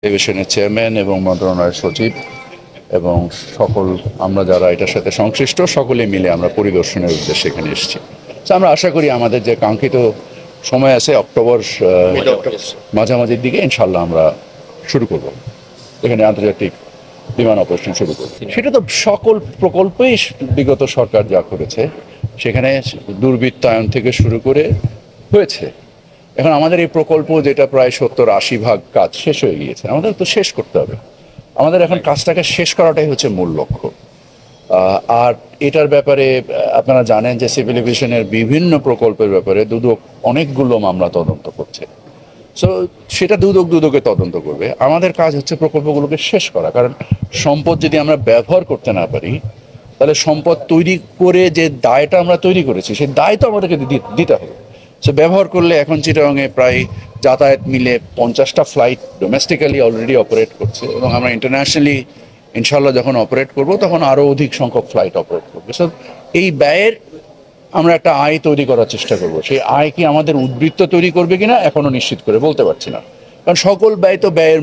এভিয়েশনের chairman এবং মন্ত্রণালয়ের সচিব এবং সকল আমরা যারা এটার সাথে সংশ্লিষ্ট সকলে মিলে আমরা পরিদর্শনের উদ্দেশ্যে এখানে এসেছি। তো আমরা আশা করি আমাদের যে কাঙ্ক্ষিত সময় আছে অক্টোবর মাঝামাঝির দিকে ইনশাল্লাহ আমরা শুরু করব, এখানে আন্তর্জাতিক বিমান অপারেশন শুরু করব। সেটা তো সকল প্রকল্পেই বিগত সরকার যা করেছে সেখানে দুর্বৃত্তায়ন থেকে শুরু করে হয়েছে। এখন আমাদের এই প্রকল্প যেটা প্রায় 70-80% কাজ শেষ হয়ে গিয়েছে, আমাদের তো শেষ করতে হবে। আমাদের এখন কাজটাকে শেষ করাটাই হচ্ছে মূল লক্ষ্য। আর এটার ব্যাপারে আপনারা জানেন যে সিভিল এভিয়েশনের বিভিন্ন প্রকল্পের ব্যাপারে দুদক অনেকগুলো মামলা তদন্ত করছে। সো সেটা দুদকে তদন্ত করবে। আমাদের কাজ হচ্ছে প্রকল্পগুলোকে শেষ করা, কারণ সম্পদ যদি আমরা ব্যবহার করতে না পারি তাহলে সম্পদ তৈরি করে যে দায়টা আমরা তৈরি করেছি সেই দায় তো আমাদেরকে দিতে হবে। সো ব্যবহার করলে এখন চিটাগাংয়ে প্রায় যাতায়াত মিলে 50টা ফ্লাইট ডোমেস্টিক্যালি অলরেডি অপারেট করছে এবং আমরা ইন্টারন্যাশনালি ইনশাল্লাহ যখন অপারেট করব তখন আরও অধিক সংখ্যক ফ্লাইট অপারেট করবে। সো এই ব্যয়ের আমরা একটা আয় তৈরি করার চেষ্টা করব। সেই আয় কি আমাদের উদ্বৃত্ত তৈরি করবে কিনা এখনো নিশ্চিত করে বলতে পারছি না, কারণ সকল ব্যয় তো ব্যয়ের